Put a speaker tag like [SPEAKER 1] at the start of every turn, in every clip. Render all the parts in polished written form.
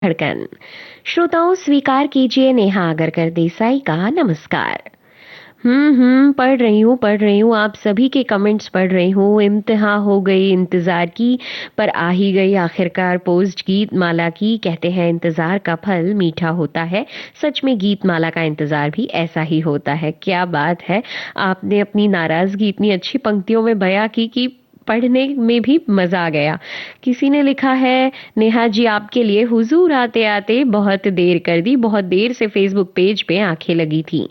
[SPEAKER 1] धड़कन। श्रोताओं, स्वीकार कीजिए नेहा आगरकर देसाई का नमस्कार। पढ़ रही हूँ, आप सभी के कमेंट्स पढ़ रही हूँ। इम्तिहान हो गई इंतजार की, पर आ ही गई आखिरकार पोस्ट गीत माला की। कहते हैं इंतजार का फल मीठा होता है। सच में गीत माला का इंतजार भी ऐसा ही होता है। क्या बात है, आपने अपनी नाराजगी इतनी अच्छी पंक्तियों में बयां की कि पढ़ने में भी मजा आ गया। किसी ने लिखा है, नेहा जी आपके लिए हुजूर आते आते बहुत देर कर दी, बहुत देर से फेसबुक पेज पे आंखें लगी थी।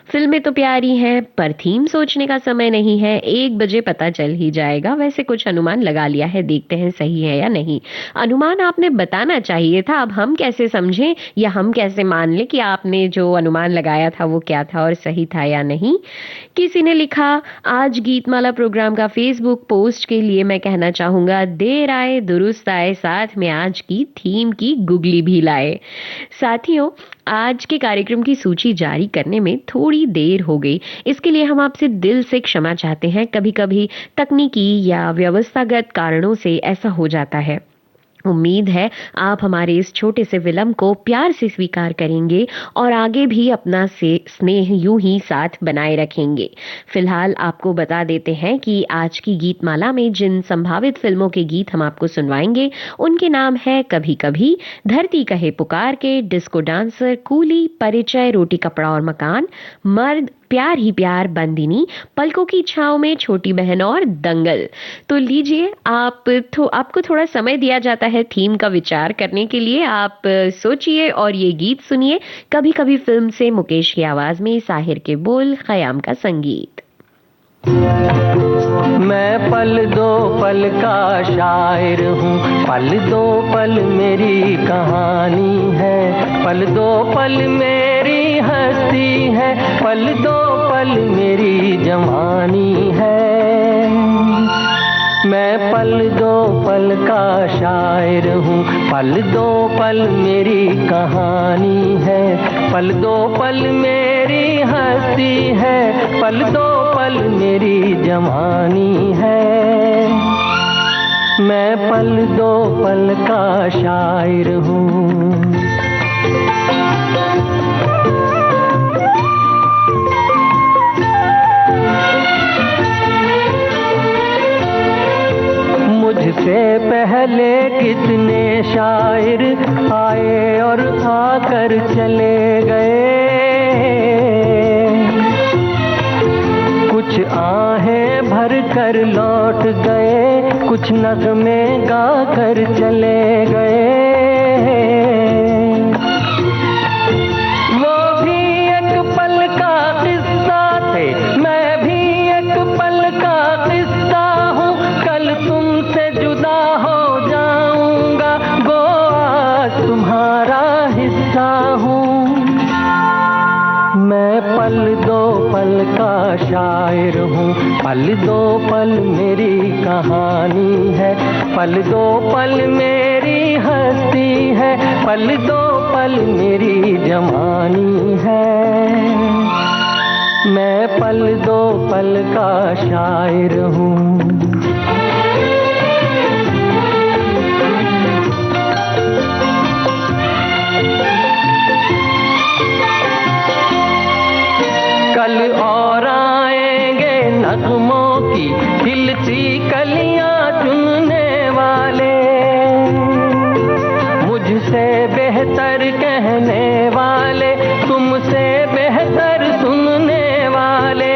[SPEAKER 1] फिल्में तो प्यारी हैं, पर थीम सोचने का समय नहीं है। 1 बजे पता चल ही जाएगा। वैसे कुछ अनुमान लगा लिया है, देखते हैं सही है या नहीं। अनुमान आपने बताना चाहिए था। अब हम कैसे समझें या हम कैसे मान लें कि आपने जो अनुमान लगाया था वो क्या था और सही था या नहीं। किसी ने लिखा, आज गीतमाला प्रोग्राम का फेसबुक पोस्ट के लिए मैं कहना चाहूंगा, देर आए दुरुस्त आए, साथ में आज की थीम की गुगली भी लाए। साथियों, आज के कार्यक्रम की सूची जारी करने में थोड़ी देर हो गई, इसके लिए हम आपसे दिल से क्षमा चाहते हैं। कभी कभी तकनीकी या व्यवस्थागत कारणों से ऐसा हो जाता है। उम्मीद है आप हमारे इस छोटे से विलंब को प्यार से स्वीकार करेंगे और आगे भी अपना से स्नेह यूं ही साथ बनाए रखेंगे। फिलहाल आपको बता देते हैं कि आज की गीतमाला में जिन संभावित फिल्मों के गीत हम आपको सुनवाएंगे उनके नाम है कभी कभी, धरती कहे पुकार के, डिस्को डांसर, कूली, परिचय, रोटी कपड़ा और मकान, मर्द, प्यार ही प्यार, बंदिनी, पलकों की छांव में, छोटी बहन और दंगल। तो लीजिए, आपको थोड़ा समय दिया जाता है थीम का विचार करने के लिए। आप सोचिए और ये गीत सुनिए। कभी कभी फिल्म से मुकेश की आवाज में, साहिर के बोल, खयाम का संगीत।
[SPEAKER 2] मैं पल दो पल का शायर हूँ, पल दो पल मेरी कहानी है, पल दो पल मेरी हस्ती है, पल दो पल मेरी जवानी है। मैं पल दो पल का शायर हूँ, पल दो पल मेरी कहानी है, पल दो पल मेरी हस्ती है, पल दो पल मेरी जवानी है। मैं पल दो पल का शायर हूँ। मुझसे पहले कितने शायर आए और आकर चले गए, कुछ आहें भर कर लौट गए, कुछ नगमे गा कर चले गए। वो भी एक पल का किस्सा थे, मैं भी एक पल का किस्सा हूँ। कल तुमसे जुदा हो जाऊंगा, वो आज तुम्हारा हिस्सा हूँ। मैं पल दो पल का शायर हूँ, पल दो पल मेरी कहानी है, पल दो पल मेरी हस्ती है, पल दो पल मेरी जवानी है। मैं पल दो पल का शायर हूँ। कल और आएंगे नगमों की खिलती कलियां चुनने वाले, मुझसे बेहतर कहने वाले, तुमसे बेहतर सुनने वाले।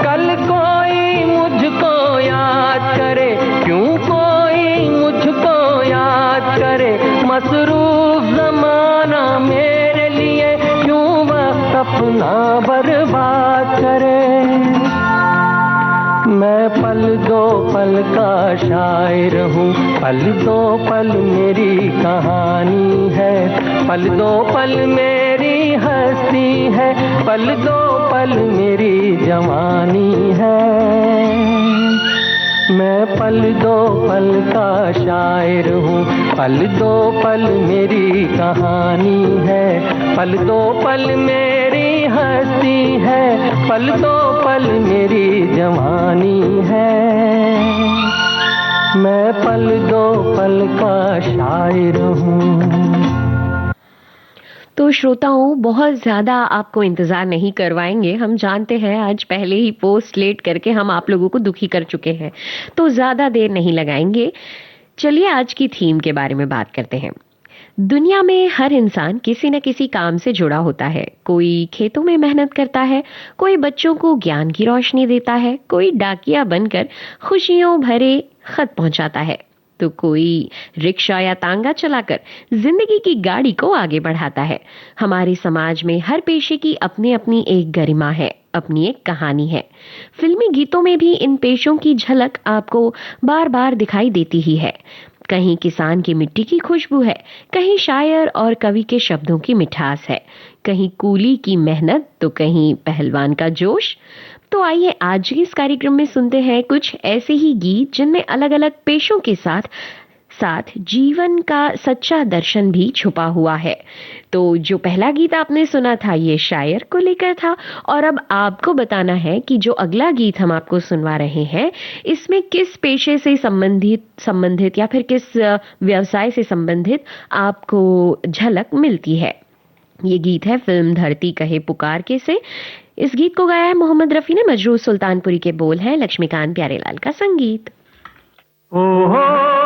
[SPEAKER 2] कल कोई मुझको याद करे, क्यों कोई मुझको याद करे, मसरूफ जमाना मेरे लिए क्यों वक्त अपना बर्बाद करे। मैं पल दो पल का शायर हूँ, पल दो पल मेरी कहानी है, पल दो पल मेरी हस्ती है, पल दो पल मेरी जवानी है। मैं पल दो पल का शायर हूँ, पल दो पल मेरी कहानी है, पल दो पल मेरी हस्ती है, पल दो पल मेरी जवानी है। मैं पल दो पल का शायर हूँ।
[SPEAKER 1] तो श्रोताओं, बहुत ज़्यादा आपको इंतज़ार नहीं करवाएंगे। हम जानते हैं आज पहले ही पोस्ट लेट करके हम आप लोगों को दुखी कर चुके हैं, तो ज़्यादा देर नहीं लगाएंगे। चलिए आज की थीम के बारे में बात करते हैं। दुनिया में हर इंसान किसी न किसी काम से जुड़ा होता है। कोई खेतों में मेहनत करता है, कोई बच्चों को ज्ञान की रोशनी देता है, कोई डाकिया बनकर खुशियों भरे खत पहुंचाता है, तो कोई रिक्शा या तांगा चलाकर जिंदगी की गाड़ी को आगे बढ़ाता है। हमारे समाज में हर पेशे की अपनी अपनी एक गरिमा है, अपनी एक कहानी है। फिल्मी गीतों में भी इन पेशों की झलक आपको बार बार दिखाई देती ही है। कहीं किसान की मिट्टी की खुशबू है, कहीं शायर और कवि के शब्दों की मिठास है, कहीं कूली की मेहनत तो कहीं पहलवान का जोश। तो आइए आज के इस कार्यक्रम में सुनते हैं कुछ ऐसे ही गीत जिनमें अलग अलग पेशों के साथ साथ जीवन का सच्चा दर्शन भी छुपा हुआ है। तो जो पहला गीत आपने सुना था ये शायर को लेकर था, और अब आपको बताना है कि जो अगला गीत हम आपको सुनवा रहे हैं इसमें किस पेशे से संबंधित या फिर किस व्यवसाय से संबंधित आपको झलक मिलती है। ये गीत है फिल्म धरती कहे पुकार के से। इस गीत को गाया है मोहम्मद रफी ने, मजरूह सुल्तानपुरी के बोल है, लक्ष्मीकांत प्यारेलाल का संगीत।
[SPEAKER 2] ओहो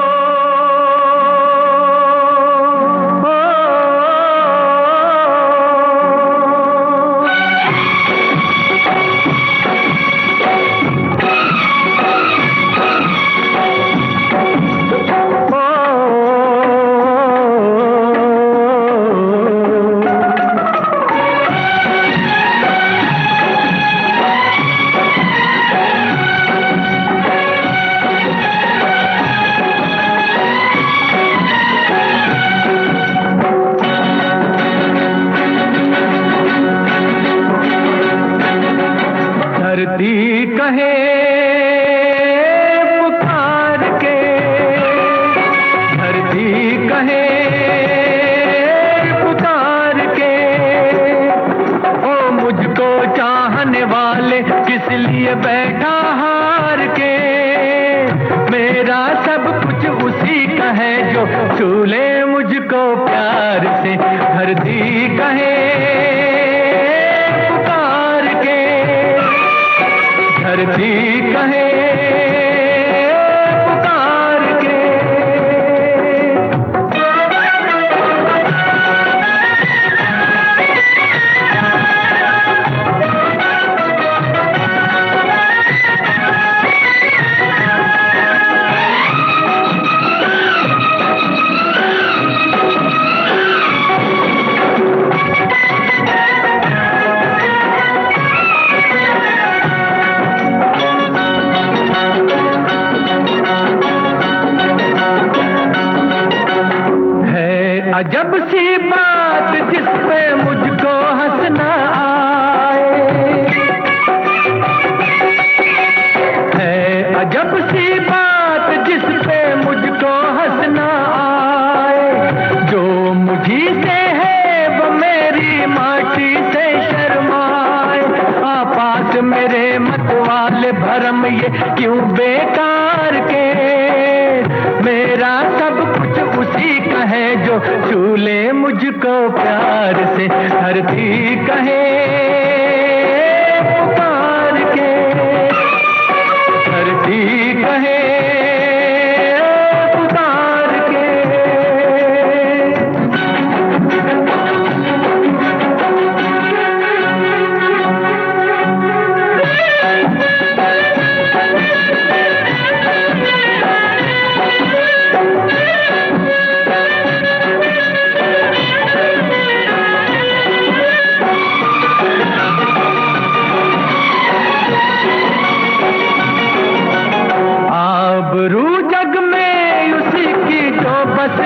[SPEAKER 2] कहे पुकार के, धरती कहे पुकार के, ओ मुझको चाहने वाले किस लिए बैठा हार के। मेरा सब कुछ उसी का है जो छू ले मुझको प्यार से। धरती कहे धरती कहे पुकार के। अजब सी बात जिस पे मुझको हंसना आए, है अजब सी बात जिस पे मुझको हंसना आए। जो मुझी से है वो मेरी माटी से शर्माए। पास मेरे मत वाले भरम ये क्यों बेकार के। मेरा सब कुछ उसी का है जो छू ले मुझको प्यार से। धरती कहे पुकार के, धरती कहे पुकार के।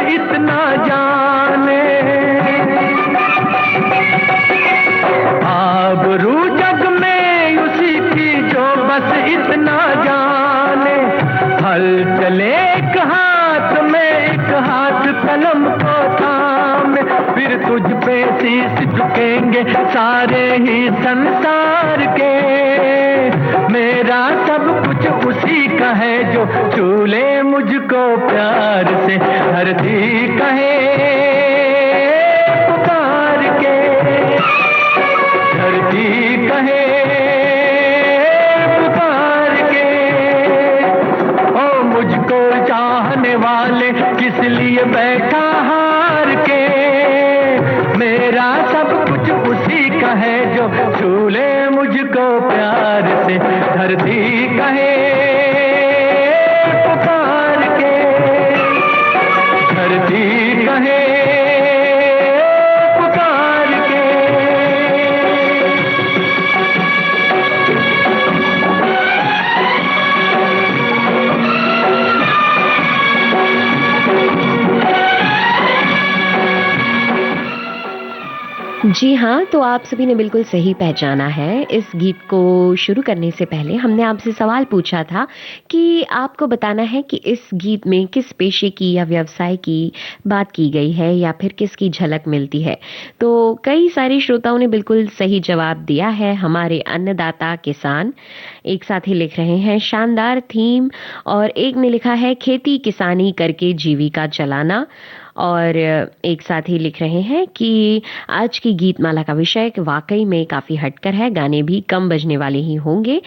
[SPEAKER 2] इतना जाने आबरू जग में उसी की जो बस इतना जाने। हल चले एक हाथ में एक हाथ कलम को थामे। फिर तुझ पे शीश झुकेंगे सारे ही संसार के। मेरा सब कुछ कुछ उसी का है जो छू ले मुझको प्यार से। धरती कहे पुकार के, धरती कहे पुकार के, ओ मुझको चाहने वाले किस लिए बैठा हार के। मेरा सब कुछ उसी का है जो छू ले मुझको प्यार से। धरती कहे पुकार के, धरती कहे पुकार के।
[SPEAKER 1] जी हाँ, तो आप सभी ने बिल्कुल सही पहचाना है। इस गीत को शुरू करने से पहले हमने आपसे सवाल पूछा था कि आपको बताना है कि इस गीत में किस पेशे की या व्यवसाय की बात की गई है या फिर किसकी झलक मिलती है। तो कई सारे श्रोताओं ने बिल्कुल सही जवाब दिया है। हमारे अन्नदाता किसान एक साथी लिख रहे हैं शानदार थीम, और एक ने लिखा है खेती किसानी करके जीविका चलाना, और एक साथी लिख रहे हैं कि आज की गीतमाला का विषय वाकई में काफ़ी हटकर है, गाने भी कम बजने वाले ही होंगे।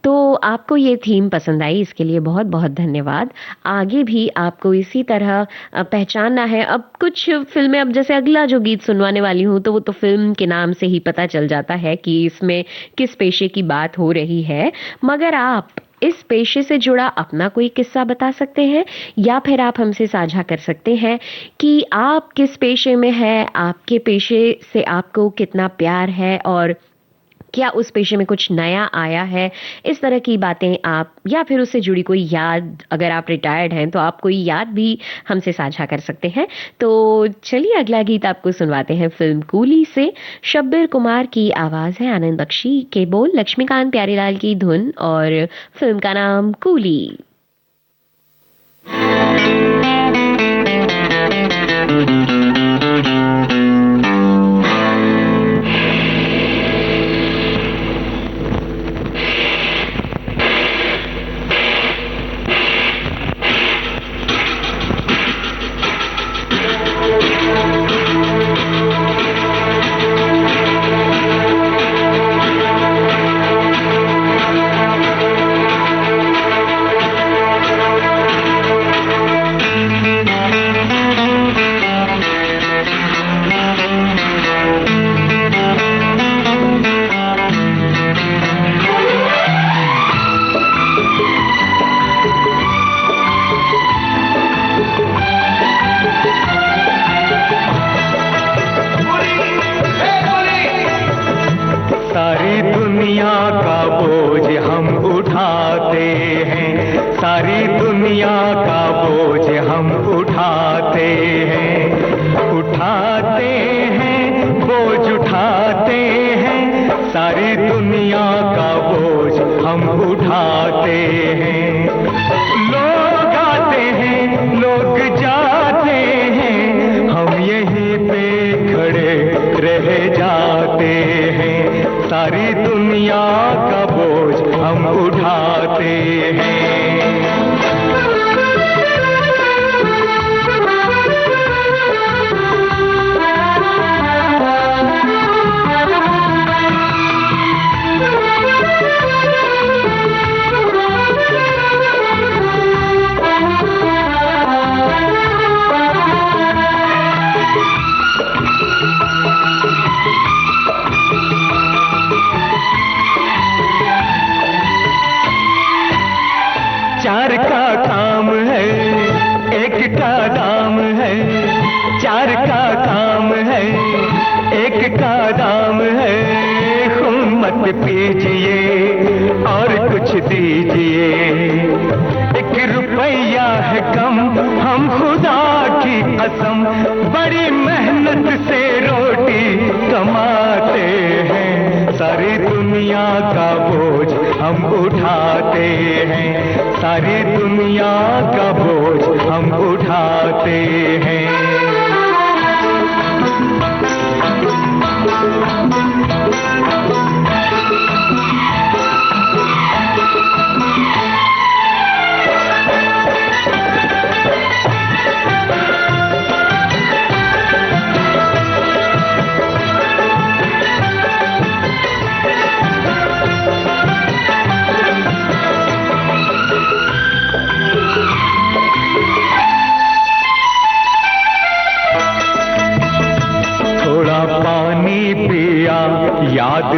[SPEAKER 1] तो आपको ये थीम पसंद आई, इसके लिए बहुत बहुत धन्यवाद। आगे भी आपको इसी तरह पहचानना है। अब कुछ फिल्में, अब जैसे अगला जो गीत सुनवाने वाली हूँ तो वो तो फिल्म के नाम से ही पता चल जाता है कि इसमें किस पेशे की बात हो रही है। मगर आप इस पेशे से जुड़ा अपना कोई किस्सा बता सकते हैं या फिर आप हमसे साझा कर सकते हैं कि आप किस पेशे में हैं, आपके पेशे से आपको कितना प्यार है और क्या उस पेशे में कुछ नया आया है। इस तरह की बातें आप, या फिर उससे जुड़ी कोई याद, अगर आप रिटायर्ड हैं तो आप कोई याद भी हमसे साझा कर सकते हैं। तो चलिए अगला गीत आपको सुनवाते हैं फिल्म कूली से। शब्बीर कुमार की आवाज़ है, आनंद बख्शी के बोल, लक्ष्मीकांत प्यारेलाल की धुन, और फिल्म का नाम कूली।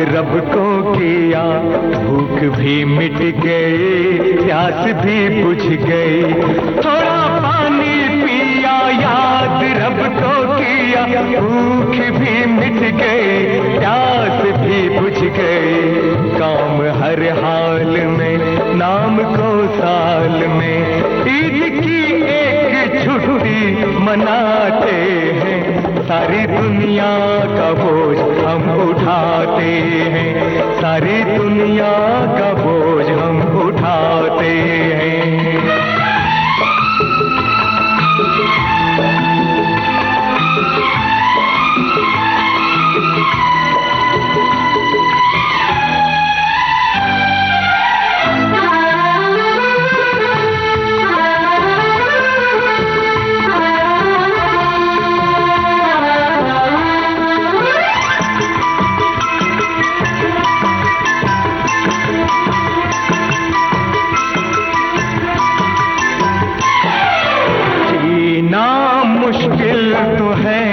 [SPEAKER 3] रब को किया, भूख भी मिट गई, प्यास भी बुझ गई। थोड़ा पानी पिया, याद रब को किया, भूख भी मिट गई, प्यास भी बुझ गई। काम हर हाल में, नाम को साल में, ईद की एक छुट्टी मनाते हैं। सारी दुनिया का बोझ हम उठाते हैं, सारी दुनिया का बोझ हम उठाते हैं। मुश्किल तो है,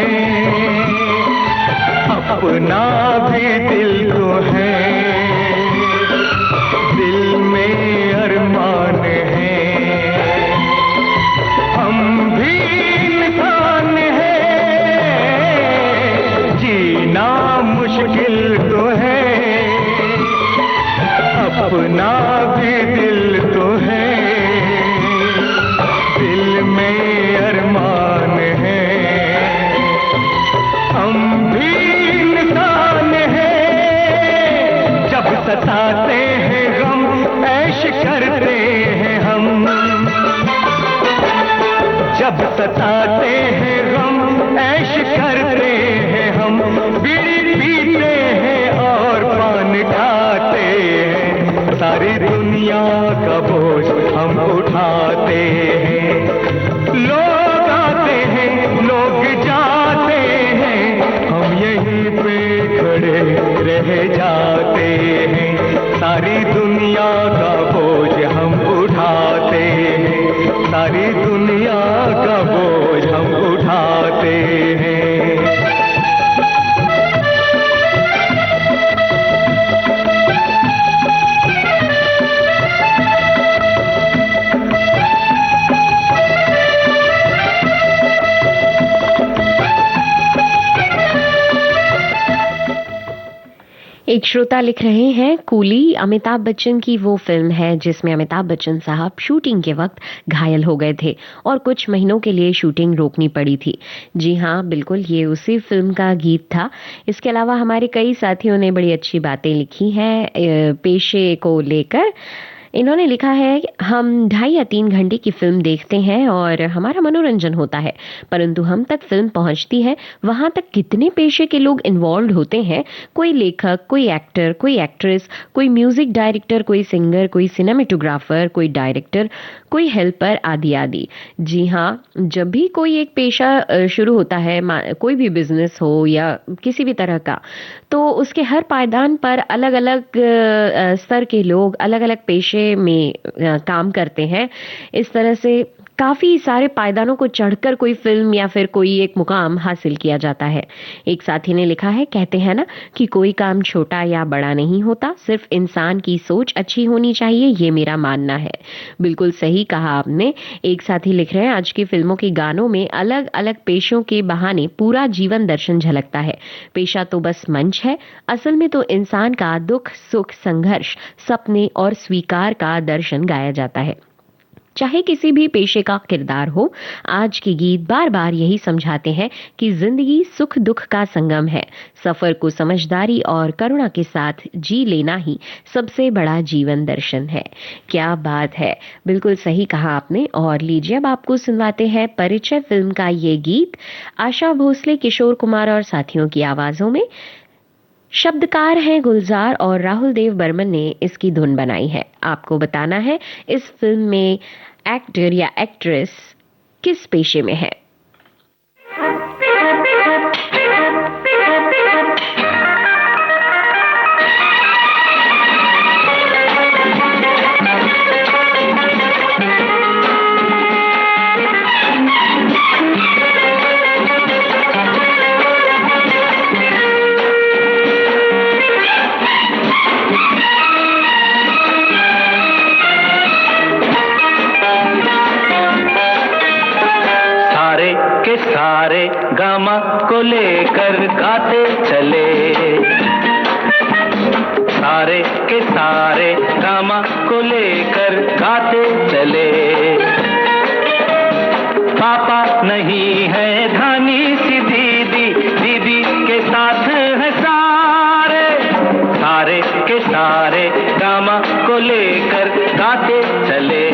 [SPEAKER 3] अपना भी दिल तो है, दिल में अरमान है, हम भी इंसान हैं। जीना मुश्किल तो है, अपना भी दिल तो है, दिल में अरमान है, हम भी इंसान हैं। जब सताते हैं गम, ऐश करते हैं हम, जब सताते हैं गम, ऐश करते हैं हम, बीड़ी पीते हैं और पान खाते हैं। सारी दुनिया का बोझ हम उठाते हैं। लोग आते हैं, लोग जाते हैं, हम यहीं पे खड़े रह जाते हैं। सारी दुनिया का बोझ हम उठाते हैं, सारी दुनिया का बोझ हम उठाते हैं।
[SPEAKER 1] एक श्रोता लिख रहे हैं, कूली अमिताभ बच्चन की वो फिल्म है जिसमें अमिताभ बच्चन साहब शूटिंग के वक्त घायल हो गए थे और कुछ महीनों के लिए शूटिंग रोकनी पड़ी थी। जी हाँ, बिल्कुल ये उसी फिल्म का गीत था। इसके अलावा हमारे कई साथियों ने बड़ी अच्छी बातें लिखी हैं पेशे को लेकर। इन्होंने लिखा है, हम 2.5 या 3 घंटे की फिल्म देखते हैं और हमारा मनोरंजन होता है, परंतु हम तक फिल्म पहुंचती है, वहां तक कितने पेशे के लोग इन्वॉल्व होते हैं। कोई लेखक, कोई एक्टर, कोई एक्ट्रेस, कोई म्यूजिक डायरेक्टर, कोई सिंगर, कोई सिनेमेटोग्राफर, कोई डायरेक्टर, कोई हेल्पर, आदि आदि। जी हाँ, जब भी कोई एक पेशा शुरू होता है, कोई भी बिजनेस हो या किसी भी तरह का, तो उसके हर पायदान पर अलग अलग स्तर के लोग अलग अलग पेशे में काम करते हैं। इस तरह से काफी सारे पायदानों को चढ़कर कोई फिल्म या फिर कोई एक मुकाम हासिल किया जाता है। एक साथी ने लिखा है, कहते हैं ना कि कोई काम छोटा या बड़ा नहीं होता, सिर्फ इंसान की सोच अच्छी होनी चाहिए, ये मेरा मानना है। बिल्कुल सही कहा आपने। एक साथी लिख रहे हैं, आज की फिल्मों के गानों में अलग अलग पेशों के बहाने पूरा जीवन दर्शन झलकता है। पेशा तो बस मंच है, असल में तो इंसान का दुख सुख संघर्ष सपने और स्वीकार का दर्शन गाया जाता है। चाहे किसी भी पेशे का किरदार हो, आज के गीत बार बार यही समझाते हैं कि जिंदगी सुख दुख का संगम है। सफर को समझदारी और करुणा के साथ जी लेना ही सबसे बड़ा जीवन दर्शन है। क्या बात है, बिल्कुल सही कहा आपने। और लीजिए अब आपको सुनवाते हैं परिचय फिल्म का ये गीत, आशा भोसले, किशोर कुमार और साथियों की आवाजों में। शब्दकार हैं गुलजार और राहुल देव बर्मन ने इसकी धुन बनाई है। आपको बताना है इस फिल्म में एक्टर या एक्ट्रेस किस पेशे में है।
[SPEAKER 2] सारे गामा को लेकर गाते चले, सारे के सारे गामा को लेकर गाते चले। पापा नहीं है धानी सी दीदी, दीदी के साथ है सारे, सारे के सारे गामा को लेकर गाते चले।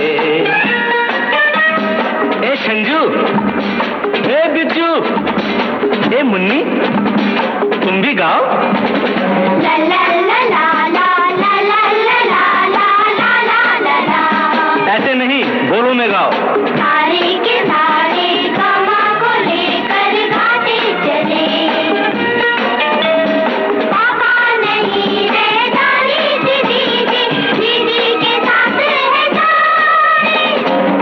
[SPEAKER 2] ए संजू, ए बिज्जू, ए मुन्नी, तुम भी गाओ। ला ला ला ला ला ला ला ला ला ला ला ला। ऐसे नहीं, बोलो में गाओ। सारे के सारे गामा को लेकर गाते चले, पापा नहीं है दानी सी दीदी, दीदी के साथ है सारे,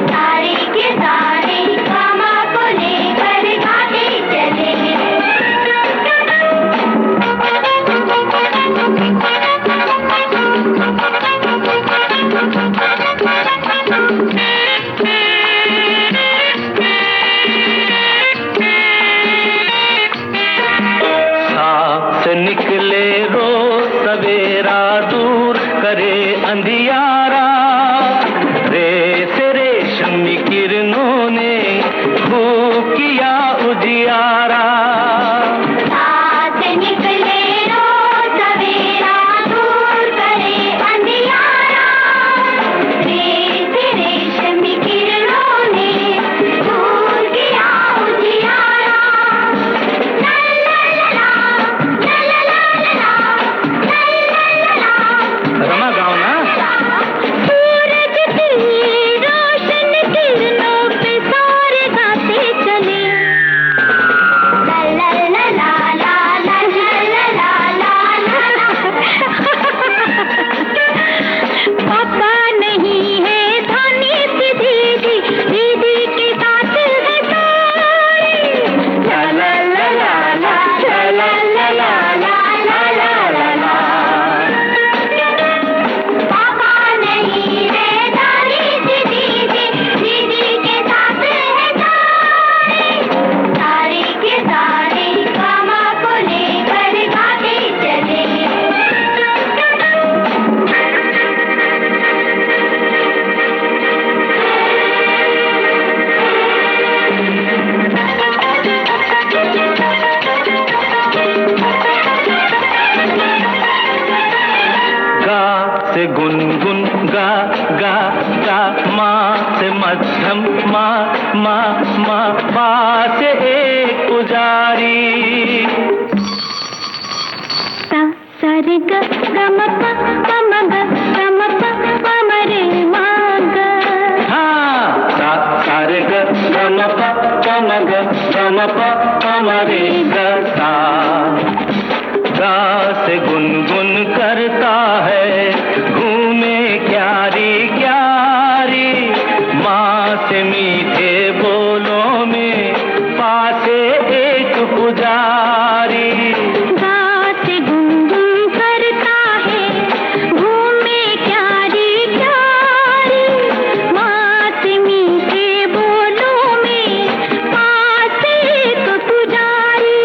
[SPEAKER 2] सारे के सारे गामा को लेकर गाते चले। से निकले रोज सवेरा, दूर करे अंधियारा, रेस रेशम किरणों ने खूब किया उजियारा। से गुनगुन गा गा गा, माँ से मध्यम मा मा मा, पा से एक पुजारी। सा सा रे ग ग म प प म ग ग म प प म रे मा ग। हाँ, सा सा रे ग ग म प प म ग ग म प प म रे ग सा। गा से गुनगुन करता है, घूमे क्यारी क्यारी, माँ से मीठे बोलों में पासे एक पुजारी। गा से गुनगुन करता है, घूमे क्यारी क्यारी, माँ से मीठे बोलों में पासे एक पुजारी।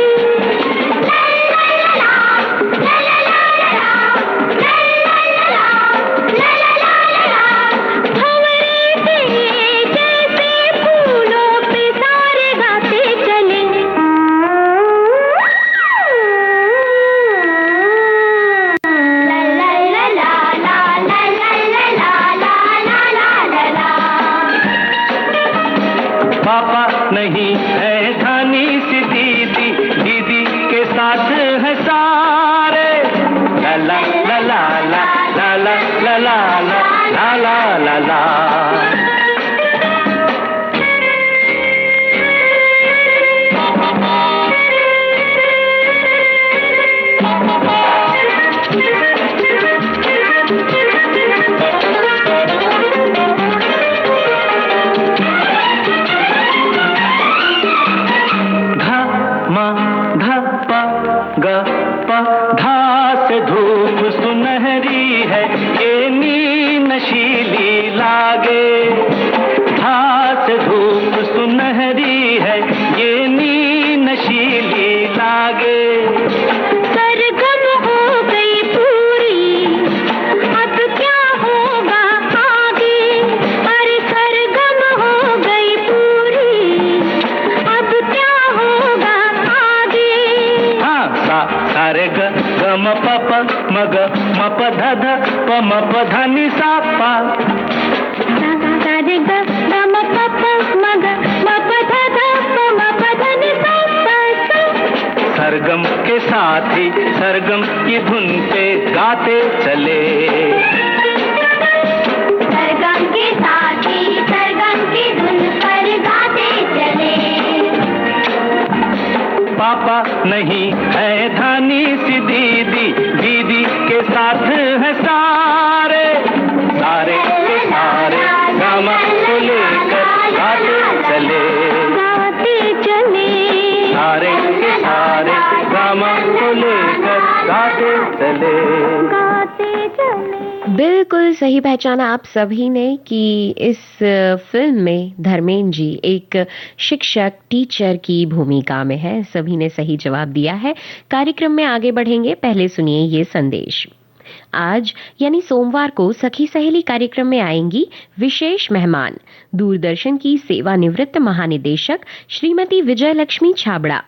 [SPEAKER 2] पापा नहीं है धानी सी दीदी, दीदी के साथ है सारे। ला ला ला ला ला ला ला ला ला ला ला ला। ग प धा से धूप सुनहरी है, ये नी नशीली लागे। धा से धूप सुनहरी है, ये नी
[SPEAKER 3] म प प म ग म प ध ध प म प ध नि सा पा
[SPEAKER 4] सा रे ग म प प म ग म प ध ध प म प ध नि सा पा सा।
[SPEAKER 3] सरगम के साथ ही सरगम की धुन पे गाते चले,
[SPEAKER 4] सरगम के साथ ही सरगम की धुन पर गाते चले।
[SPEAKER 3] पापा नहीं है धानी सी दीदी, दीदी के साथ है सारे, सारे के सारे गामा को लेकर गाते चले,
[SPEAKER 4] गाते चले।
[SPEAKER 3] सारे के सारे गामा को लेकर गाते चले,
[SPEAKER 4] गाते चले।
[SPEAKER 1] बिल्कुल सही पहचाना आप सभी ने कि इस फिल्म में धर्मेंद्र जी एक शिक्षक टीचर की भूमिका में है। सभी ने सही जवाब दिया है। कार्यक्रम में आगे बढ़ेंगे, पहले सुनिए ये संदेश। आज यानी सोमवार को सखी सहेली कार्यक्रम में आएंगी विशेष मेहमान, दूरदर्शन की सेवानिवृत्त महानिदेशक श्रीमती विजय लक्ष्मी छाबड़ा।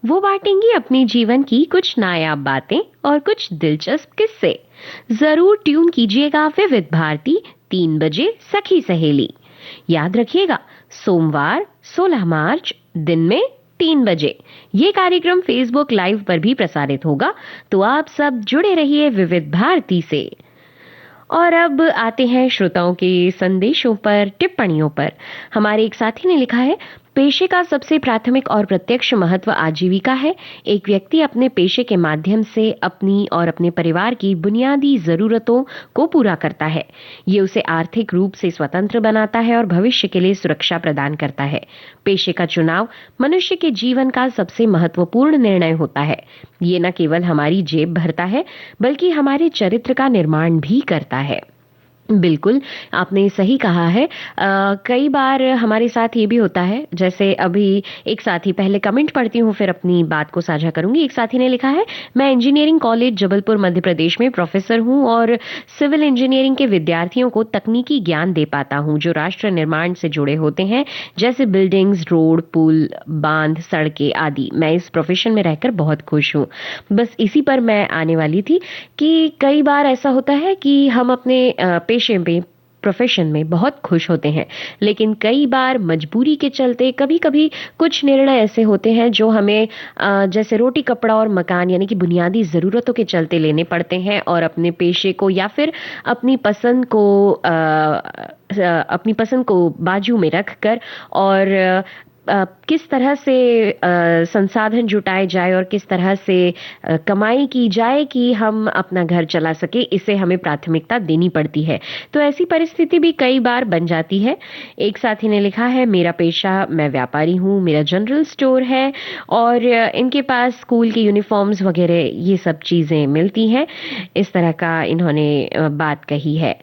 [SPEAKER 1] वो बांटेंगी अपने जीवन की कुछ नायाब बातें और कुछ दिलचस्प किस्से। जरूर ट्यून कीजिएगा विविध भारती 3 बजे सखी सहेली। याद रखिएगा, सोमवार 16 मार्च दिन में 3 बजे। ये कार्यक्रम फेसबुक लाइव पर भी प्रसारित होगा, तो आप सब जुड़े रहिए विविध भारती से। और अब आते हैं श्रोताओं के संदेशों पर, टिप्पणियों पर। हमारे एक साथी ने लिखा है, पेशे का सबसे प्राथमिक और प्रत्यक्ष महत्व आजीविका है। एक व्यक्ति अपने पेशे के माध्यम से अपनी और अपने परिवार की बुनियादी जरूरतों को पूरा करता है। ये उसे आर्थिक रूप से स्वतंत्र बनाता है और भविष्य के लिए सुरक्षा प्रदान करता है। पेशे का चुनाव मनुष्य के जीवन का सबसे महत्वपूर्ण निर्णय होता है। ये न केवल हमारी जेब भरता है, बल्कि हमारे चरित्र का निर्माण भी करता है। बिल्कुल आपने सही कहा है। कई बार हमारे साथ ये भी होता है, जैसे अभी एक साथी, पहले कमेंट पढ़ती हूँ फिर अपनी बात को साझा करूंगी। एक साथी ने लिखा है, मैं इंजीनियरिंग कॉलेज जबलपुर मध्य प्रदेश में प्रोफेसर हूँ और सिविल इंजीनियरिंग के विद्यार्थियों को तकनीकी ज्ञान दे पाता हूँ जो राष्ट्र निर्माण से जुड़े होते हैं, जैसे बिल्डिंग्स, रोड, पुल, बांध, सड़कें आदि। मैं इस प्रोफेशन में रहकर बहुत खुश हूँ। बस इसी पर मैं आने वाली थी कि कई बार ऐसा होता है कि हम अपने पेशे में, प्रोफेशन में बहुत खुश होते हैं, लेकिन कई बार मजबूरी के चलते कभी कभी कुछ निर्णय ऐसे होते हैं जो हमें जैसे रोटी कपड़ा और मकान यानी कि बुनियादी ज़रूरतों के चलते लेने पड़ते हैं, और अपने पेशे को या फिर अपनी पसंद को बाजू में रखकर और किस तरह से संसाधन जुटाए जाए और किस तरह से कमाई की जाए कि हम अपना घर चला सके, इसे हमें प्राथमिकता देनी पड़ती है। तो ऐसी परिस्थिति भी कई बार बन जाती है। एक साथी ने लिखा है, मेरा पेशा, मैं व्यापारी हूँ, मेरा जनरल स्टोर है और इनके पास स्कूल के यूनिफॉर्म्स वगैरह ये सब चीज़ें मिलती हैं। इस तरह का इन्होंने बात कही है।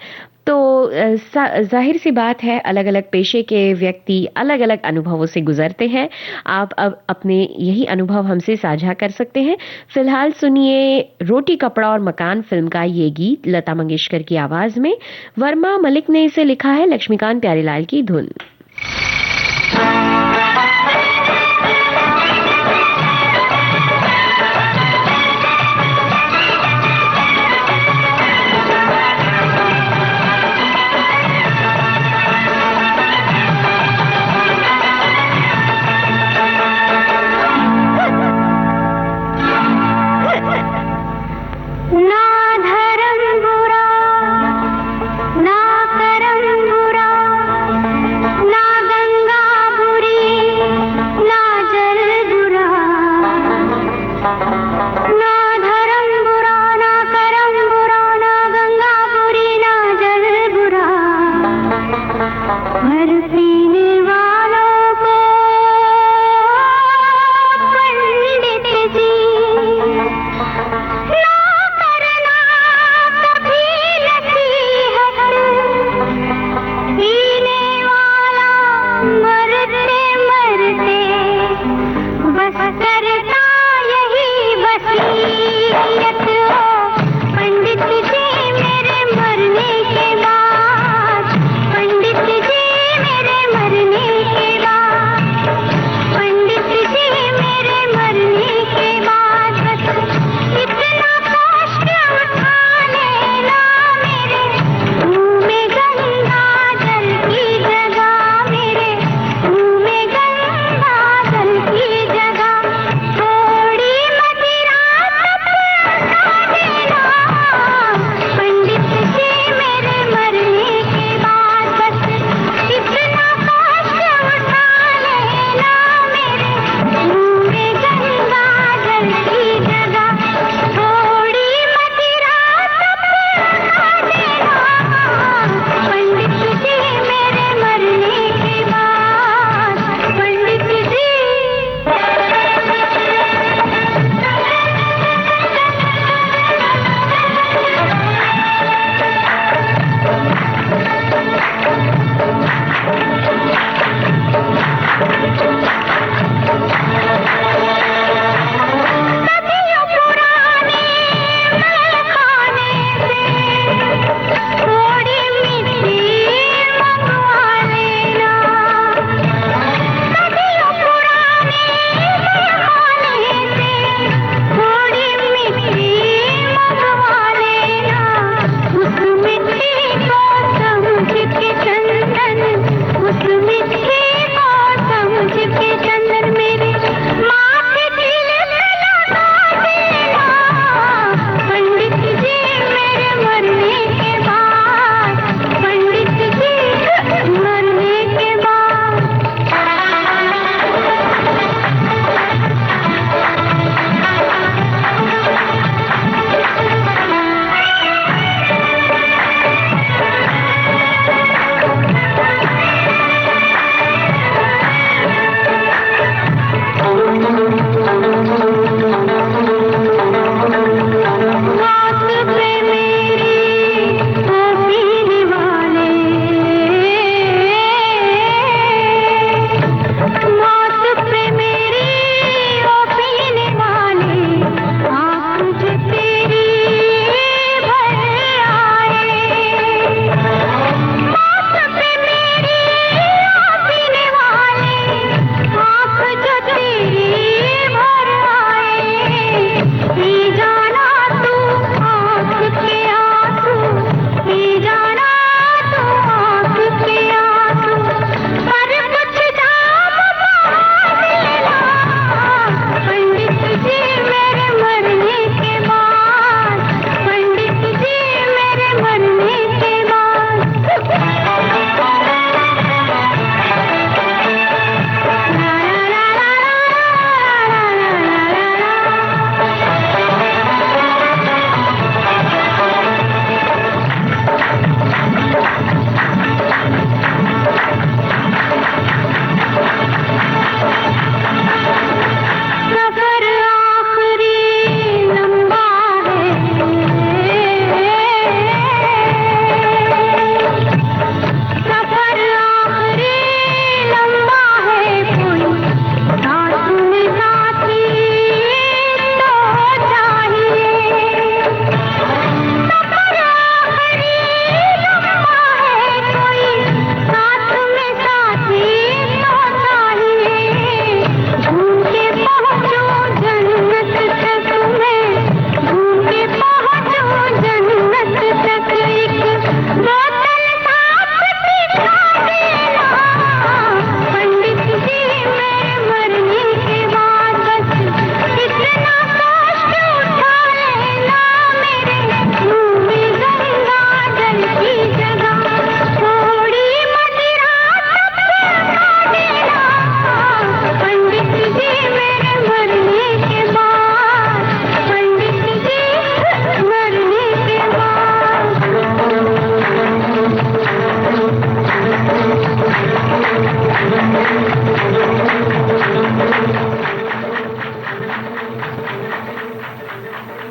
[SPEAKER 1] तो जाहिर सी बात है, अलग अलग पेशे के व्यक्ति अलग अलग अनुभवों से गुजरते हैं। आप अब अपने यही अनुभव हमसे साझा कर सकते हैं। फिलहाल सुनिए रोटी कपड़ा और मकान फिल्म का ये गीत लता मंगेशकर की आवाज में। वर्मा मलिक ने इसे लिखा है, लक्ष्मीकांत प्यारेलाल की धुन।
[SPEAKER 4] ना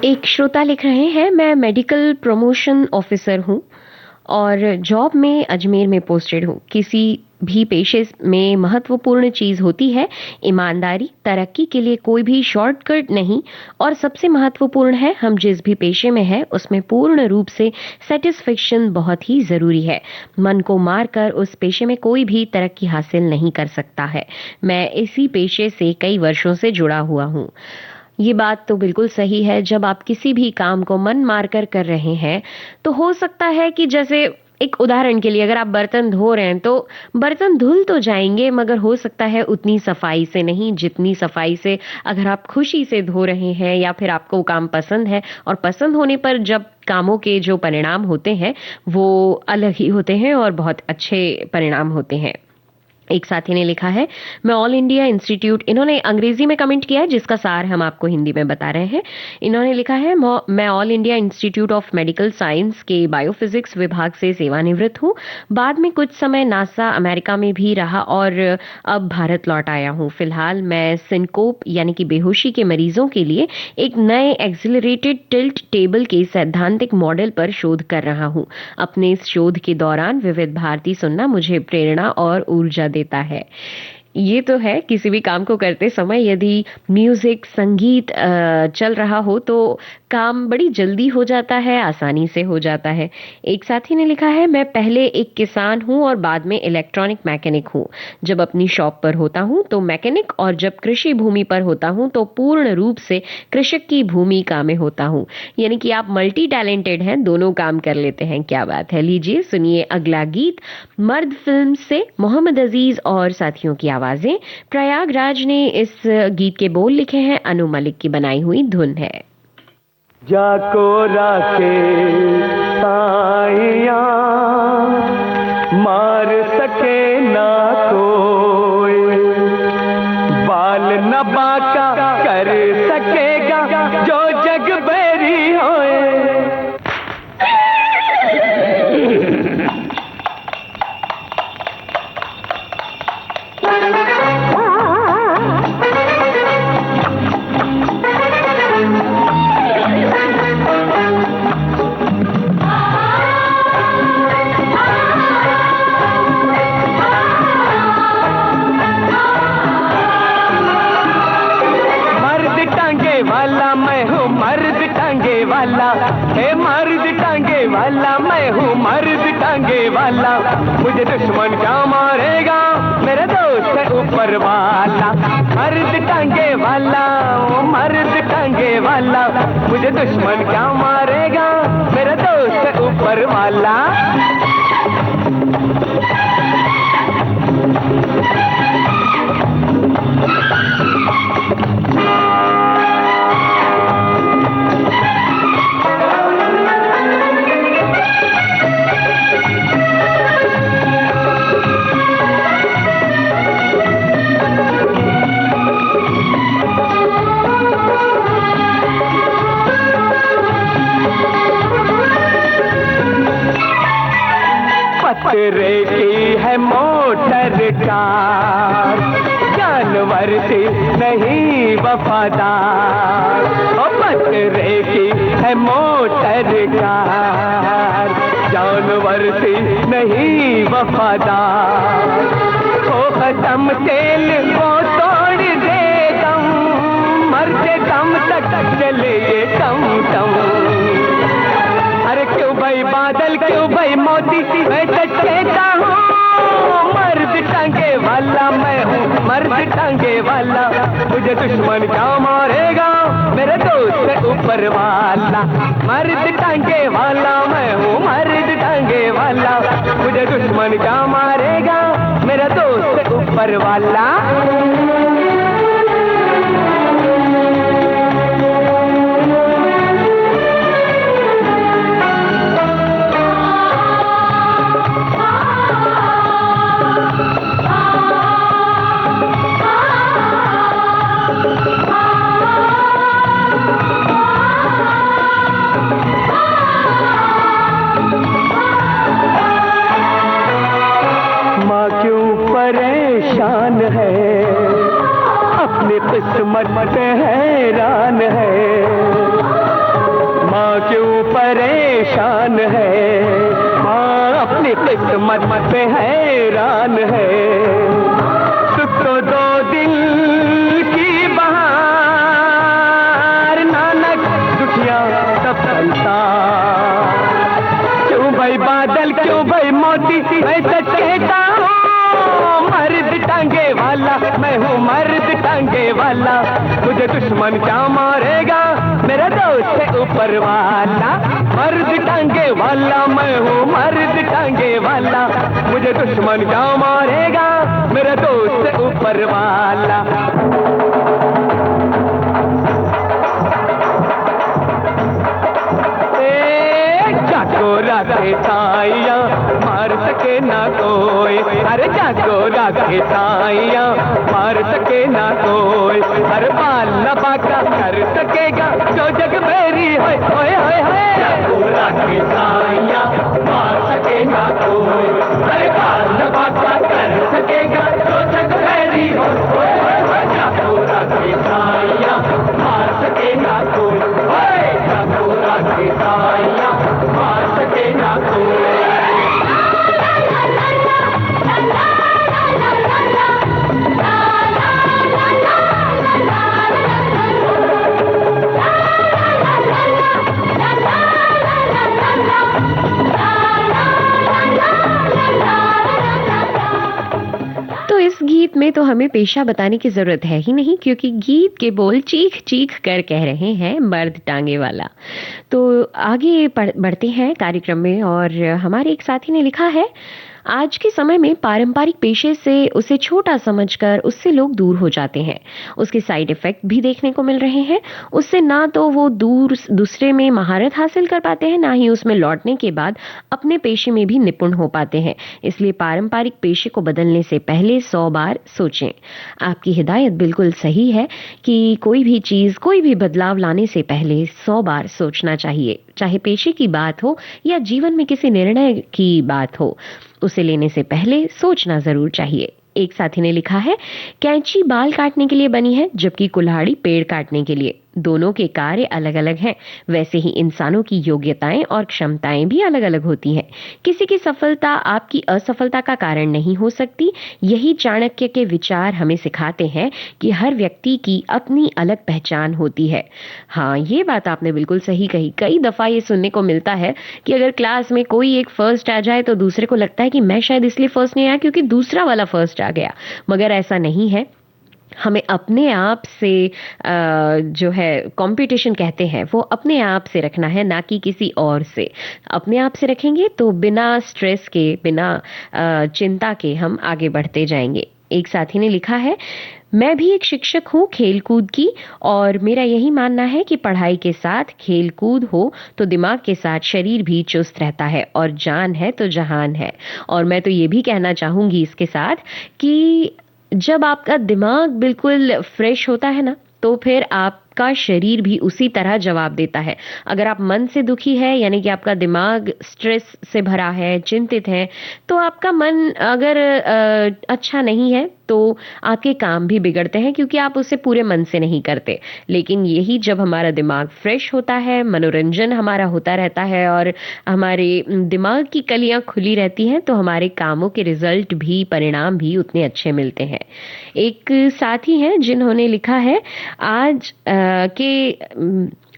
[SPEAKER 1] एक श्रोता लिख रहे हैं, मैं मेडिकल प्रमोशन ऑफिसर हूँ और जॉब में अजमेर में पोस्टेड हूँ। किसी भी पेशे में महत्वपूर्ण चीज होती है ईमानदारी। तरक्की के लिए कोई भी शॉर्टकट नहीं और सबसे महत्वपूर्ण है हम जिस भी पेशे में है उसमें पूर्ण रूप से सेटिस्फेक्शन बहुत ही जरूरी है। मन को मारकर उस पेशे में कोई भी तरक्की हासिल नहीं कर सकता है। मैं इसी पेशे से कई वर्षों से जुड़ा हुआ हूँ। ये बात तो बिल्कुल सही है। जब आप किसी भी काम को मन मारकर कर रहे हैं तो हो सकता है कि जैसे एक उदाहरण के लिए अगर आप बर्तन धो रहे हैं तो बर्तन धुल तो जाएंगे मगर हो सकता है उतनी सफाई से नहीं जितनी सफाई से अगर आप खुशी से धो रहे हैं या फिर आपको काम पसंद है। और पसंद होने पर जब कामों के जो परिणाम होते हैं वो अलग ही होते हैं और बहुत अच्छे परिणाम होते हैं। एक साथी ने लिखा है, मैं ऑल इंडिया इंस्टीट्यूट, इन्होंने अंग्रेजी में कमेंट किया है जिसका सार हम आपको हिंदी में बता रहे हैं। इन्होंने लिखा है, मैं all India institute of medical science के बायोफिजिक्स विभाग से सेवानिवृत्त हूँ। बाद में कुछ समय नासा अमेरिका में भी रहा और अब भारत लौट आया हूँ। फिलहाल मैं सिनकोप यानी कि बेहोशी के मरीजों के लिए एक नए एक्सिलरेटेड टिल्ट टेबल के सैद्धांतिक मॉडल पर शोध कर रहा हूँ। अपने इस शोध के दौरान विविध भारती सुनना मुझे प्रेरणा और ऊर्जा देता है। ये तो है, किसी भी काम को करते समय यदि म्यूजिक संगीत चल रहा हो तो काम बड़ी जल्दी हो जाता है, आसानी से हो जाता है। एक साथी ने लिखा है, मैं पहले एक किसान हूं और बाद में इलेक्ट्रॉनिक मैकेनिक हूं। जब अपनी शॉप पर होता हूं तो मैकेनिक और जब कृषि भूमि पर होता हूं तो पूर्ण रूप से कृषक की भूमिका में होता हूं। यानी कि आप मल्टी टैलेंटेड हैं, दोनों काम कर लेते हैं। क्या बात है। लीजिए सुनिए अगला गीत मर्द फिल्म से मोहम्मद अजीज और साथियों की आवाजें। प्रयागराज ने इस गीत के बोल लिखे हैं, अनु मलिक की बनाई हुई धुन है।
[SPEAKER 3] जाको राखे साइया मार सके ना कोई, बाल न बाका कर सकेगा जो जग बैरी होए। मुझे दुश्मन क्या मारेगा मेरे दोस्त है ऊपर वाला। मर्द टांगे वाला ओ मर्द टांगे वाला, मुझे दुश्मन क्या मारेगा मेरे दोस्त है ऊपर वाला। पतरे की है मोटर कार, जानवर से नहीं वफादार। ओ पतरे की है मोटर कार, जानवर से नहीं वफादार। ओ खत्म तेल वो तोड़ दे दम, मरते दम तक चले ये टम टम। अरे क्यों भाई बादल, क्यों भाई मोती, मैं कहता हूँ मर्द टांगे वाला मैं हूँ, मर्द टांगे वाला। मुझे दुश्मन क्या मारेगा मेरे दोस्त है ऊपर वाला। मर्द टांगे वाला मैं हूँ, मर्द टांगे वाला। मुझे दुश्मन क्या मारेगा मेरा दोस्त है ऊपर वाला। परेशान है अपनी किस्मत पे हैरान है।
[SPEAKER 2] माँ क्यों परेशान है, माँ अपनी किस्मत पे हैरान है। सुख तो दो दिल की बहार, नानक दुखिया सब चलता। क्यों भाई बादल, क्यों भाई मोती, मैं सच कहता हूँ मर्द टांगे वाला, मैं हूँ मर्द टांगे वाला। मुझे दुश्मन क्या मारेगा, मेरा दोस्त है ऊपर वाला। मर्द टांगे वाला, मैं हूँ मर्द टांगे वाला। मुझे दुश्मन क्या मारेगा, मेरा दोस्त है ऊपर वाला। जागो राखे साइया, मार सके ना कोई। अरे जागो राखे साइया, मार सके ना कोई। अरे बाल न बाका कर सकेगा जो जग मेरी है। होए होए होए, जागो राखे साइया, मार सके ना कोई। अरे बाल न बाका कर सकेगा जो जग मेरी हो। होए होए होए, जागो राखे साइया, मार सके ना कोई। होए जागो राखे साइया, मार सके ना कोई।
[SPEAKER 1] तो इस गीत में तो हमें पेशा बताने की जरूरत है ही नहीं, क्योंकि गीत के बोल चीख चीख कर कह रहे हैं मर्द टांगे वाला। तो आगे बढ़ते हैं कार्यक्रम में, और हमारे एक साथी ने लिखा है, आज के समय में पारंपरिक पेशे से उसे छोटा समझकर उससे लोग दूर हो जाते हैं। उसके साइड इफेक्ट भी देखने को मिल रहे हैं। उससे ना तो वो दूसरे में महारत हासिल कर पाते हैं, ना ही उसमें लौटने के बाद अपने पेशे में भी निपुण हो पाते हैं। इसलिए पारंपरिक पेशे को बदलने से पहले 100 बार सोचें। आपकी हिदायत बिल्कुल सही है कि कोई भी चीज, कोई भी बदलाव लाने से पहले 100 बार सोचना चाहिए। चाहे पेशे की बात हो या जीवन में किसी निर्णय की बात हो, उसे लेने से पहले सोचना जरूर चाहिए। एक साथी ने लिखा है, कैंची बाल काटने के लिए बनी है, जबकि कुल्हाड़ी पेड़ काटने के लिए। दोनों के कार्य अलग अलग हैं। वैसे ही इंसानों की योग्यताएं और क्षमताएं भी अलग अलग होती हैं। किसी की सफलता आपकी असफलता का कारण नहीं हो सकती। यही चाणक्य के विचार हमें सिखाते हैं कि हर व्यक्ति की अपनी अलग पहचान होती है। हाँ, ये बात आपने बिल्कुल सही कही। कई दफा ये सुनने को मिलता है कि अगर क्लास में कोई एक फर्स्ट आ जाए तो दूसरे को लगता है कि मैं शायद इसलिए फर्स्ट नहीं आया क्योंकि दूसरा वाला फर्स्ट आ गया। मगर ऐसा नहीं है। हमें अपने आप से जो है कंपटीशन कहते हैं, वो अपने आप से रखना है, ना कि किसी और से। अपने आप से रखेंगे तो बिना स्ट्रेस के, बिना चिंता के हम आगे बढ़ते जाएंगे। एक साथी ने लिखा है, मैं भी एक शिक्षक हूँ खेलकूद की, और मेरा यही मानना है कि पढ़ाई के साथ खेलकूद हो तो दिमाग के साथ शरीर भी चुस्त रहता है, और जान है तो जहान है। और मैं तो ये भी कहना चाहूंगी इसके साथ कि जब आपका दिमाग बिल्कुल फ्रेश होता है ना, तो फिर आपका शरीर भी उसी तरह जवाब देता है। अगर आप मन से दुखी है, यानी कि आपका दिमाग स्ट्रेस से भरा है, चिंतित है, तो आपका मन अगर अच्छा नहीं है तो आपके काम भी बिगड़ते हैं, क्योंकि आप उसे पूरे मन से नहीं करते। लेकिन यही जब हमारा दिमाग फ्रेश होता है, मनोरंजन हमारा होता रहता है और हमारे दिमाग की कलियां खुली रहती हैं, तो हमारे कामों के रिजल्ट भी, परिणाम भी उतने अच्छे मिलते हैं। एक साथी हैं जिन्होंने लिखा है, आज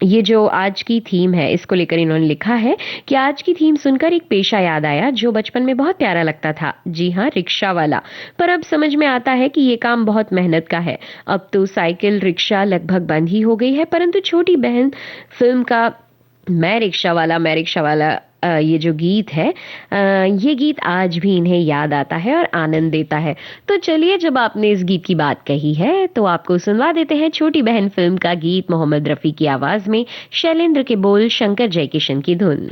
[SPEAKER 1] ये जो आज की थीम है, इसको लेकर इन्होंने लिखा है कि आज की थीम सुनकर एक पेशा याद आया जो बचपन में बहुत प्यारा लगता था। जी हाँ, रिक्शा वाला। पर अब समझ में आता है कि ये काम बहुत मेहनत का है। अब तो साइकिल रिक्शा लगभग बंद ही हो गई है, परंतु छोटी बहन फिल्म का मैं रिक्शा वाला ये जो गीत है, ये गीत आज भी इन्हें याद आता है और आनंद देता है। तो चलिए, जब आपने इस गीत की बात कही है तो आपको सुनवा देते हैं छोटी बहन फिल्म का गीत मोहम्मद रफी की आवाज में, शैलेंद्र के बोल, शंकर जयकिशन की धुन।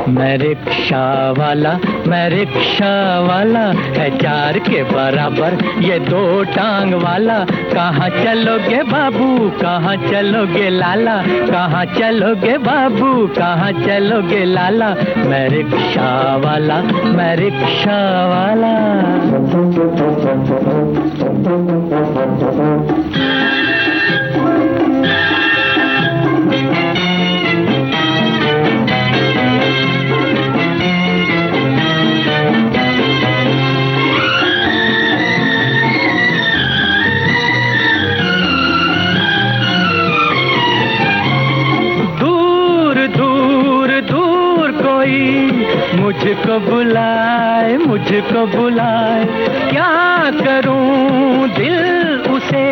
[SPEAKER 2] मैं रिक्शा वाला, मैं रिक्शा वाला, है 4 के बराबर ये 2 टांग वाला। कहाँ चलोगे बाबू, कहाँ चलोगे लाला, कहाँ चलोगे बाबू, कहाँ चलोगे लाला, मैं रिक्शा वाला, मैं रिक्शा वाला। मुझको बुलाए, मुझको बुलाए, क्या करूं दिल उसे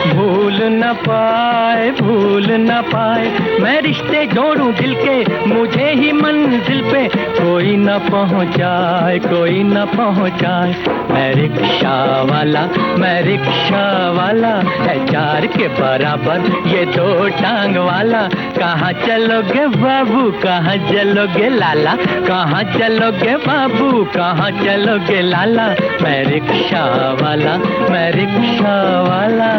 [SPEAKER 2] भूल न पाए, भूल न पाए। मैं रिश्ते जोड़ूं दिल के, मुझे ही मंजिल पे कोई न पहुंचाए, कोई न पहुंचाए। मैं रिक्शा वाला, मैं रिक्शा वाला, है 4 के बराबर ये 2 टांग वाला। कहाँ चलोगे बाबू, कहाँ चलोगे लाला, कहाँ चलोगे बाबू, कहाँ चलोगे लाला, मैं रिक्शा वाला, मैं रिक्शा वाला।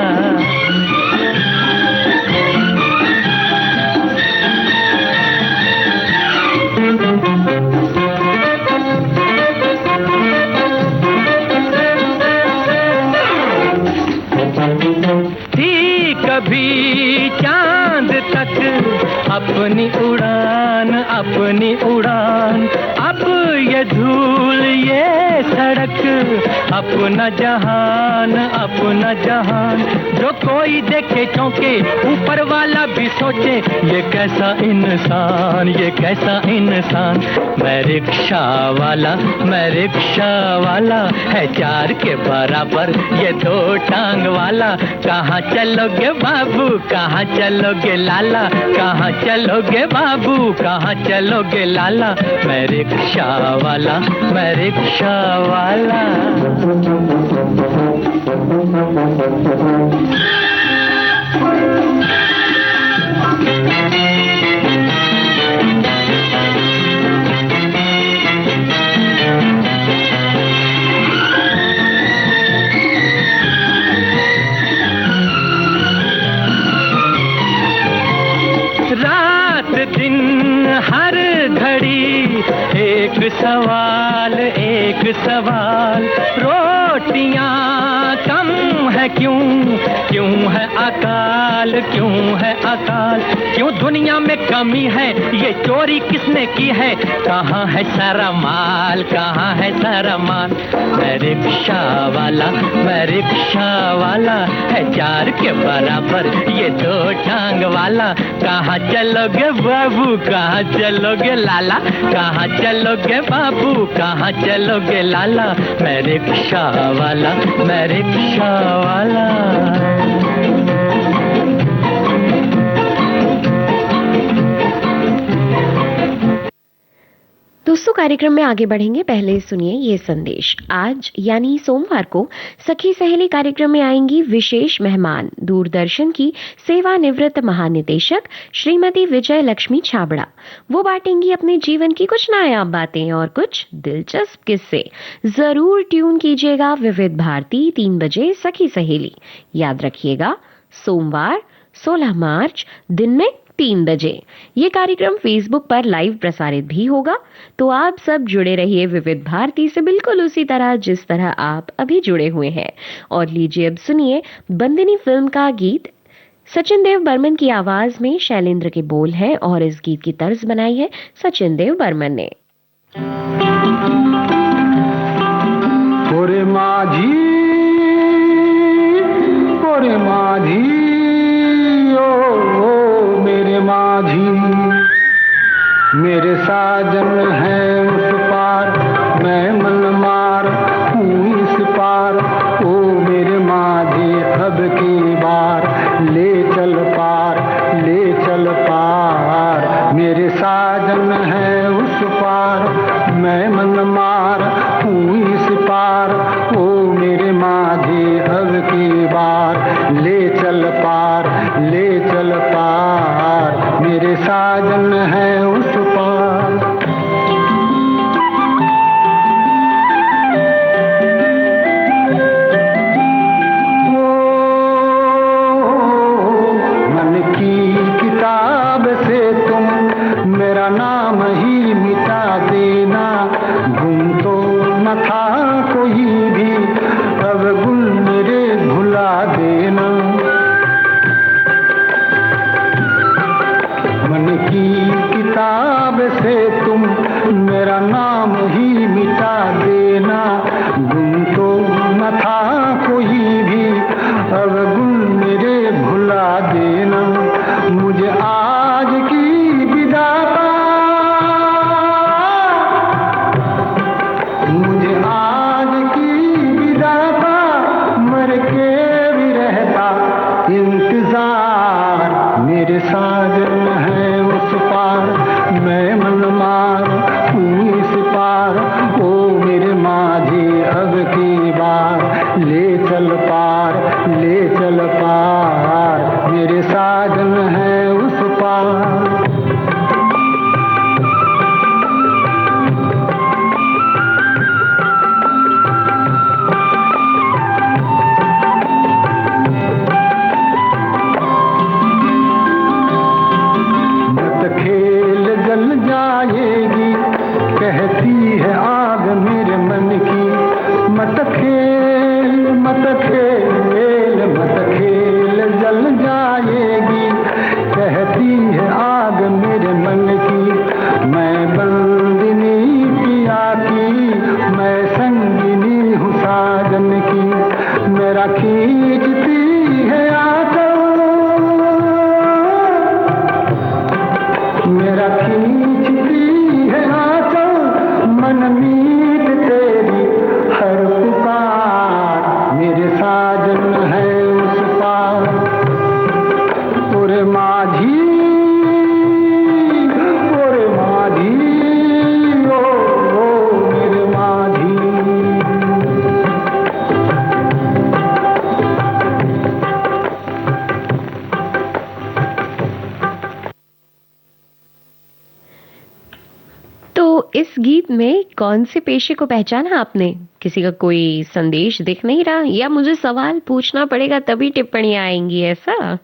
[SPEAKER 2] थी कभी चांद तक अपनी उड़ान, अपनी उड़ान, अब ये धूल ये सड़क, अपना जहान, अपना जहान। जो कोई देखे चौंके, ऊपर वाला भी सोचे ये कैसा इंसान, ये कैसा इंसान। मैं रिक्शा वाला, मैं रिक्शा वाला, है 4 के बराबर ये 2 टांग वाला। कहाँ चलोगे बाबू, कहाँ चलोगे लाला, कहाँ चलोगे बाबू, कहाँ चलोगे लाला, मैं रिक्शा वाला, मैं रिक्शा वाला। रात दिन हर घड़ी एक सवाल, एक सवाल। रोटियां कम है क्यों, क्यों है अकाल, क्यों है अकाल। क्यों दुनिया में कमी है, ये चोरी किसने की है। कहाँ है सारा माल, कहाँ है सारा माल। मैं रिक्शा वाला, मैं रिक्शा वाला, है 4 के बराबर ये 2 टांग वाला। कहाँ चलोगे बाबू, कहाँ चलोगे लाला, कहाँ चलोगे बाबू, कहाँ चलोगे लाला, मैं रिक्शा वाला, मैं रिक्शा वाला।
[SPEAKER 1] दोस्तों, कार्यक्रम में आगे बढ़ेंगे, पहले सुनिए ये संदेश। आज यानी सोमवार को सखी सहेली कार्यक्रम में आएंगी विशेष मेहमान, दूरदर्शन की सेवानिवृत्त महानिदेशक श्रीमती विजय लक्ष्मी छाबड़ा। वो बांटेंगी अपने जीवन की कुछ नायाब बातें और कुछ दिलचस्प किस्से। जरूर ट्यून कीजिएगा विविध भारती 3 बजे सखी सहेली। याद रखिएगा, सोमवार 16 मार्च दिन में 3 बजे। ये कार्यक्रम फेसबुक पर लाइव प्रसारित भी होगा, तो आप सब जुड़े रहिए विविध भारती से बिल्कुल उसी तरह जिस तरह आप अभी जुड़े हुए हैं। और लीजिए अब सुनिए बंदिनी फिल्म का गीत। सचिन देव बर्मन की आवाज में शैलेंद्र के बोल हैं और इस गीत की तर्ज बनाई है सचिन देव बर्मन ने।
[SPEAKER 3] ओरे माझी, ओरे माझी, ओ मेरे माझी, मेरे साजन है उस पार, मैं मन मार हूँ इस पार। ओ मेरे माझी अब की बार ले चल पार, ले चल पार। मेरे साजन है उस पार, मैं मन मार न था कोई भी, अब गुल मेरे भुला देना। मन की किताब से तुम मेरा नाम ही मिटा देना। गुम तो न था कोई भी, अब गुल मेरे भुला देना। मुझे आज की विदाता, मुझे आज की विदाता, मर के भी रहता इंतजार। मेरे साजन है उस पार, मैं मनमार हूँ इस पार। ओ मेरे माझी अब की बार, ले चल पार, ले चल पार। मेरे साजन है उस पार। जाएगी कहती है आग मेरे मन की। मत खेल मत खेल मत खेल, जल जाएगी कहती है आग मेरे मन की। मैं बंदिनी पिया की, मैं संगिनी हूँ साजन की। मेरा खींचती है आंचल, मेरा खींचती है आंचल, मन मीत तेरी हर पुकार। मेरे साजन है उस पार। ओरे माझी, ओरे माझी, ओ मेरे माझी।
[SPEAKER 1] तो इस गीत में कौन से पेशे को पहचाना आपने? किसी का कोई संदेश दिख नहीं रहा, या मुझे सवाल पूछना पड़ेगा तभी टिप्पणियां आएंगी, ऐसा?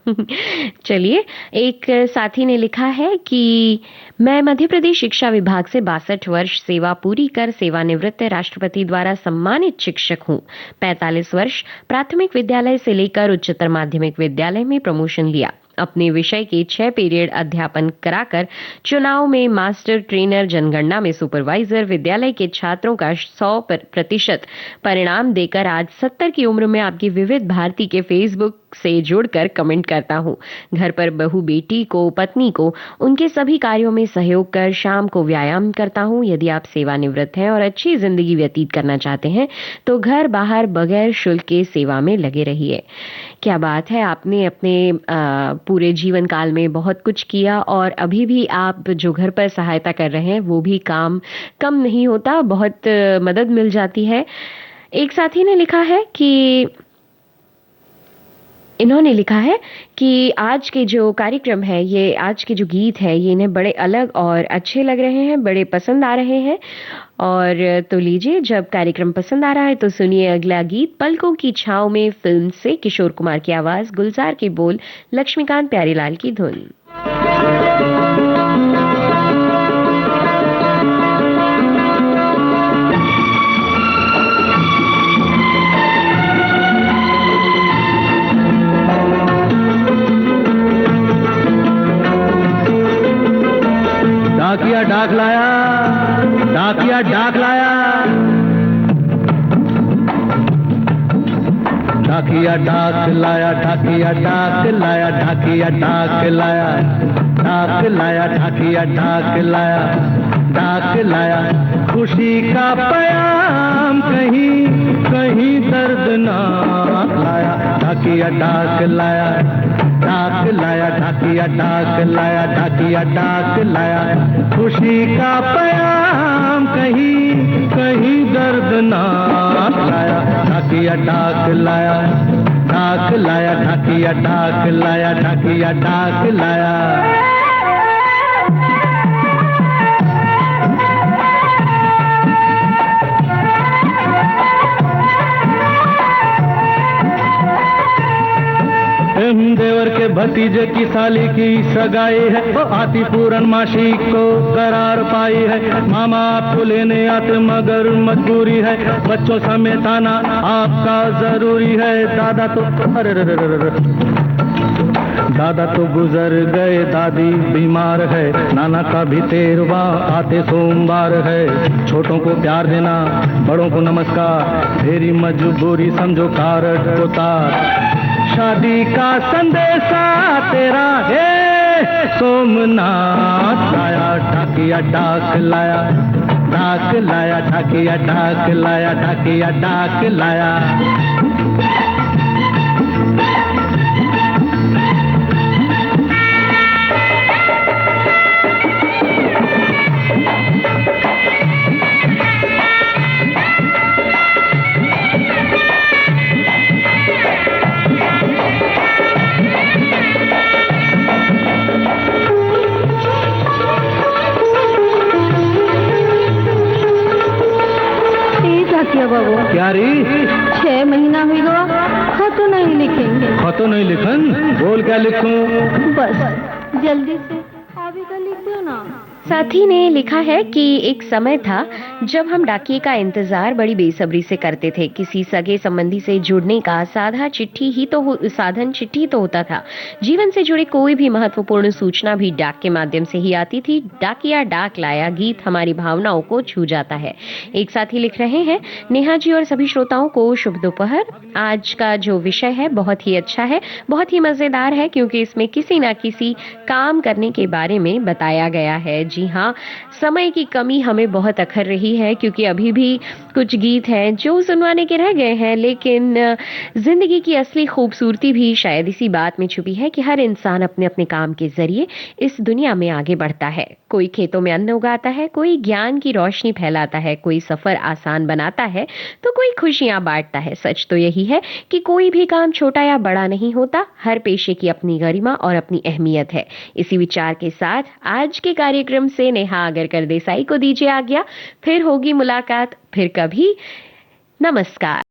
[SPEAKER 1] चलिए, एक साथी ने लिखा है कि मैं मध्य प्रदेश शिक्षा विभाग से 62 वर्ष सेवा पूरी कर सेवानिवृत्त राष्ट्रपति द्वारा सम्मानित शिक्षक हूँ। 45 वर्ष प्राथमिक विद्यालय से लेकर उच्चतर माध्यमिक विद्यालय में प्रमोशन लिया। अपने विषय के 6 पीरियड अध्यापन कराकर चुनाव में मास्टर ट्रेनर, जनगणना में सुपरवाइजर, विद्यालय के छात्रों का 100% परिणाम देकर आज 70 की उम्र में आपकी विविध भारती के फेसबुक से जुड़कर कमेंट करता हूँ। घर पर बहू बेटी को, पत्नी को उनके सभी कार्यों में सहयोग कर शाम को व्यायाम करता हूँ। यदि आप सेवानिवृत्त हैं और अच्छी जिंदगी व्यतीत करना चाहते हैं तो घर बाहर बगैर शुल्क के सेवा में लगे रहिए। क्या बात है, आपने अपने पूरे जीवन काल में बहुत कुछ किया और अभी भी आप जो घर पर सहायता कर रहे हैं वो भी काम कम नहीं होता, बहुत मदद मिल जाती है। एक साथी ने लिखा है कि इन्होंने लिखा है कि आज के जो कार्यक्रम है, ये आज के जो गीत है, ये इन्हें बड़े अलग और अच्छे लग रहे हैं, बड़े पसंद आ रहे हैं। और तो लीजिए, जब कार्यक्रम पसंद आ रहा है तो सुनिए अगला गीत। पलकों की छांव में फिल्म से किशोर कुमार की आवाज, गुलजार के बोल, लक्ष्मीकांत प्यारीलाल की धुन।
[SPEAKER 3] डाकिया डाक लाया, डाकिया डाक लाया, डाकिया डाक लाया, डाकिया डाक लाया, डाकिया डाक लाया, डाक लाया, डाकिया डाक लाया, डाक लाया। खुशी का पैगाम कहीं कहीं दर्दनाक लाया, डाकिया डाक लाया, डाक लाया, डाकिया डाक लाया, डाकिया डाक लाया। खुशी का पैगाम कहीं कहीं दर्दनाक लाया, डाकिया डाक लाया, डाक लाया, डाकिया डाक लाया, डाकिया डाक लाया। देवर के
[SPEAKER 5] भतीजे की साली की सगाई है, वो आती पूर्णमासी को करार पाई है। मामा आपको लेने आते मगर मजबूरी है, बच्चों समेत आना आपका जरूरी है। दादा तो दादा तो गुजर गए, दादी बीमार है, नाना का भी 13वां आते सोमवार है। छोटों को प्यार देना, बड़ों को नमस्कार, तेरी मजबूरी समझो कारट को तार। शादी का संदेशा तेरा है सोमनाथ लाया, ढाकिया डाक लाया, डाक लाया, ढाकिया डाक लाया, ढाकिया डाक लाया।
[SPEAKER 4] बाबू
[SPEAKER 5] क्या री
[SPEAKER 4] 6 महीना हुई गवा, खतो नहीं लिखेंगे।
[SPEAKER 5] खतो नहीं लिखन, बोल क्या लिखूं?
[SPEAKER 4] बस जल्दी से अभी तो लिख दो ना।
[SPEAKER 1] साथी ने लिखा है कि एक समय था जब हम डाकिये का इंतजार बड़ी बेसब्री से करते थे। किसी सगे संबंधी से जुड़ने का साधन चिट्ठी तो होता था। जीवन से जुड़े कोई भी महत्वपूर्ण सूचना भी डाक के माध्यम से ही आती थी। डाकिया डाक लाया गीत हमारी भावनाओं को छू जाता है। एक साथी लिख रहे हैं, नेहा जी और सभी श्रोताओं को शुभ दोपहर। आज का जो विषय है बहुत ही अच्छा है, बहुत ही मजेदार है, क्योंकि इसमें किसी ना किसी काम करने के बारे में बताया गया है। जी हाँ, समय की कमी हमें बहुत अखर रही है, क्योंकि अभी भी कुछ गीत हैं जो सुनवाने के रह गए हैं, लेकिन जिंदगी की असली खूबसूरती भी शायद इसी बात में छुपी है कि हर इंसान अपने अपने काम के जरिए इस दुनिया में आगे बढ़ता है। कोई खेतों में अन्न उगाता है, कोई ज्ञान की रोशनी फैलाता है, कोई सफर आसान बनाता है, तो कोई खुशियां बांटता है। सच तो यही है कि कोई भी काम छोटा या बड़ा नहीं होता, हर पेशे की अपनी गरिमा और अपनी अहमियत है। इसी विचार के साथ आज के कार्यक्रम से नेहा आगरकर देसाई को दीजिए आज्ञा। फिर होगी मुलाकात, फिर कभी। नमस्कार।